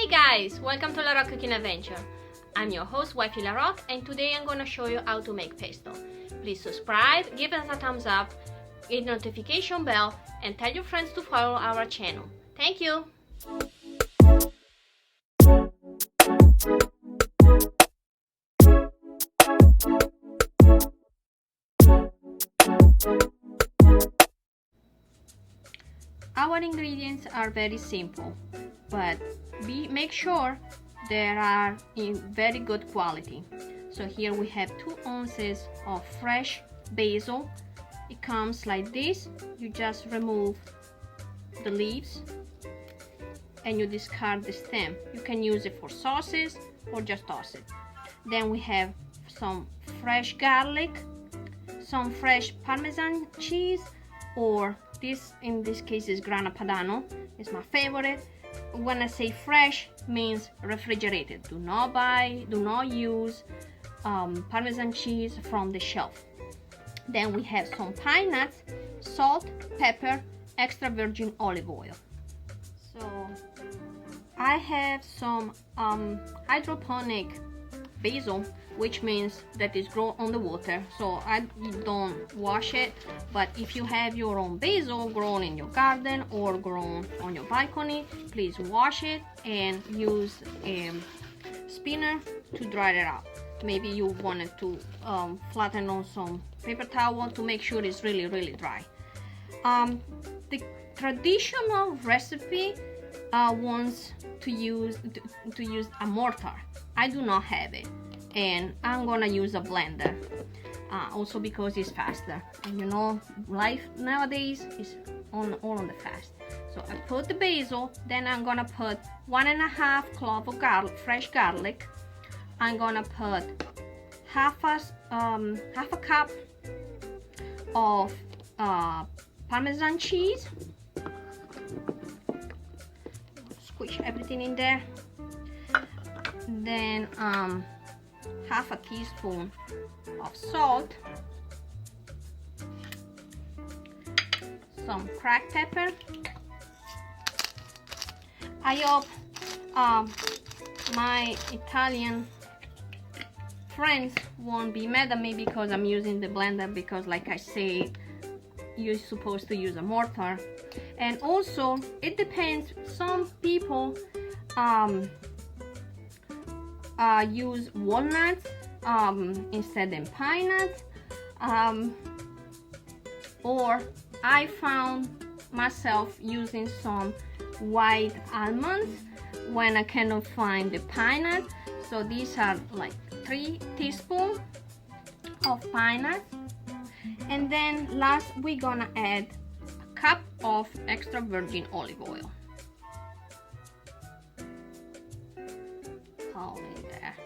Hey guys, welcome to Larocks Cooking Adventures. I'm your host, Wifey Larock, and today I'm going to show you how to make pesto. Please subscribe, give us a thumbs up, hit the notification bell, and tell your friends to follow our channel. Thank you! Our ingredients are very simple, but make sure they are in very good quality. So here we have 2 ounces of fresh basil. It comes like this. You just remove the leaves and you discard the stem. You can use it for sauces or just toss it. Then we have some fresh garlic, some fresh Parmesan cheese, or in this case is Grana Padano. It's my favorite. When I say fresh, means refrigerated. Do not use Parmesan cheese from the shelf. Then we have some pine nuts, salt, pepper, extra virgin olive oil. So I have some hydroponic basil, which means that it's grown on the water, so I don't wash it. But if you have your own basil grown in your garden or grown on your balcony, please wash it and use a spinner to dry it out. Maybe you wanted to flatten on some paper towel to make sure it's really dry. The traditional recipe wants to use a mortar. I do not have it, and I'm gonna use a blender, also because it's faster. And you know, life nowadays is all on the fast. So I put the basil, then I'm gonna put 1.5 cloves of fresh garlic. I'm gonna put half a cup of Parmesan cheese. Squish everything in there. Then half a teaspoon of salt, some cracked pepper. I hope my Italian friends won't be mad at me because I'm using the blender, because like I said, you're supposed to use a mortar. And also it depends, some people use walnuts instead of pine nuts, or I found myself using some white almonds when I cannot find the pine nuts. So these are like 3 teaspoons of pine nuts. And then last, we're gonna add a cup of extra virgin olive oil. All in there.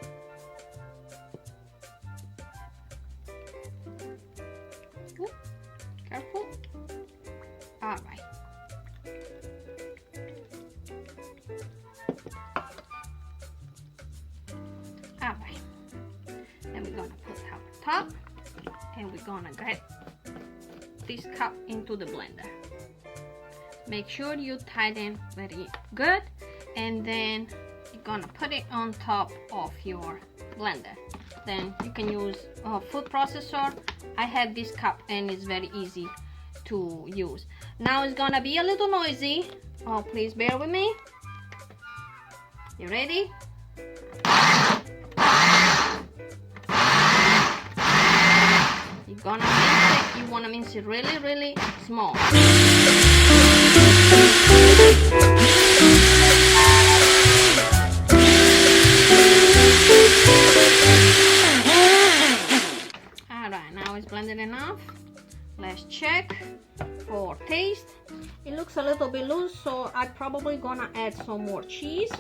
Ooh, careful. All right. All right. Then we're gonna put our top, and we're gonna get this cup into the blender. Make sure you tighten very good, and then you're gonna put it on top of your blender. Then you can use a food processor. I have this cup and it's very easy to use. Now it's gonna be a little noisy. Oh, please bear with me. You ready? You're gonna mince it. You wanna mince it really small. Alright, now it's blended enough. Let's check for taste. It looks a little bit loose, so I'm probably gonna add some more cheese.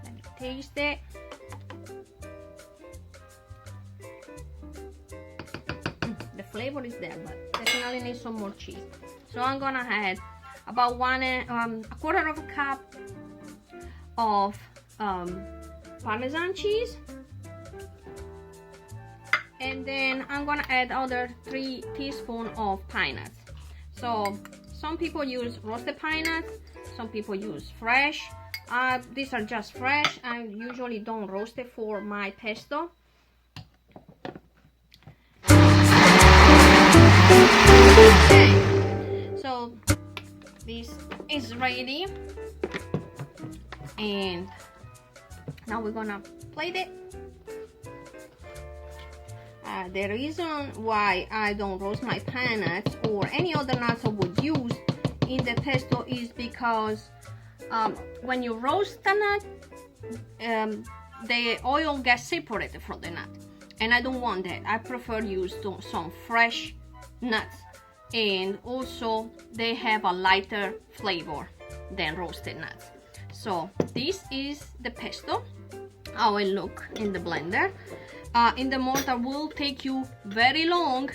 Let me taste it. The flavor is there, but definitely need some more cheese. So I'm gonna add about a quarter of a cup of Parmesan cheese, and then I'm gonna add other 3 teaspoons of pine nuts. So Some people use roasted pine nuts, some people use fresh. These are just fresh. I usually don't roast it for my pesto. Okay, so this is ready, and now we're gonna plate it. The reason why I don't roast my pine nuts or any other nuts I would use in the pesto is because when you roast the nut, the oil gets separated from the nut, and I don't want that. I prefer use some fresh nuts, and also they have a lighter flavor than roasted nuts. So this is the pesto, how it look in the blender. In the mortar will take you very long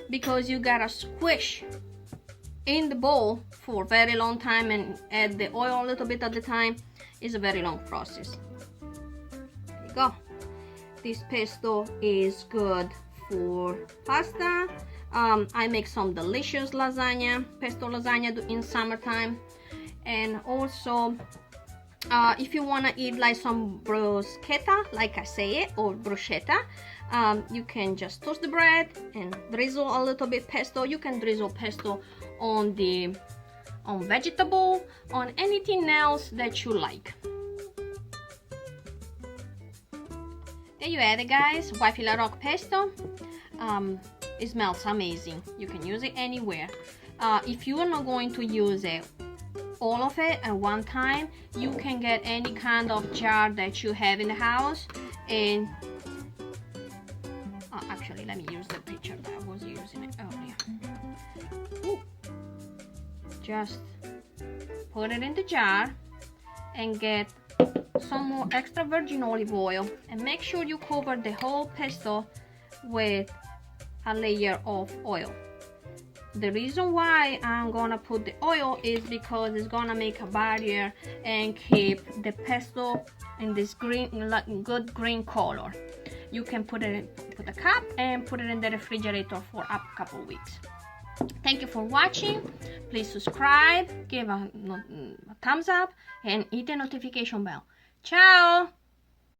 because you gotta squish in the bowl for a very long time and add the oil a little bit at the time. It's a very long process. There you go. This pesto is good for pasta. I make some delicious lasagna, pesto lasagna in summertime. And also if you want to eat like some bruschetta, like I say it, or bruschetta, you can just toast the bread and drizzle a little bit pesto. You can drizzle pesto on vegetable, on anything else that you like. There you have it, guys. Wifey Larock pesto. It smells amazing. You can use it anywhere. If you are not going to use it all of it at one time, you can get any kind of jar that you have in the house, and actually let me use the picture that I was using it earlier. Ooh. Just put it in the jar and get some more extra virgin olive oil, and make sure you cover the whole pesto with a layer of oil. The reason why I'm gonna put the oil is because it's gonna make a barrier and keep the pesto in this green, good green color. You can put a cup and put it in the refrigerator for a couple weeks. Thank you for watching. Please subscribe, give a thumbs up, and hit the notification bell. Ciao!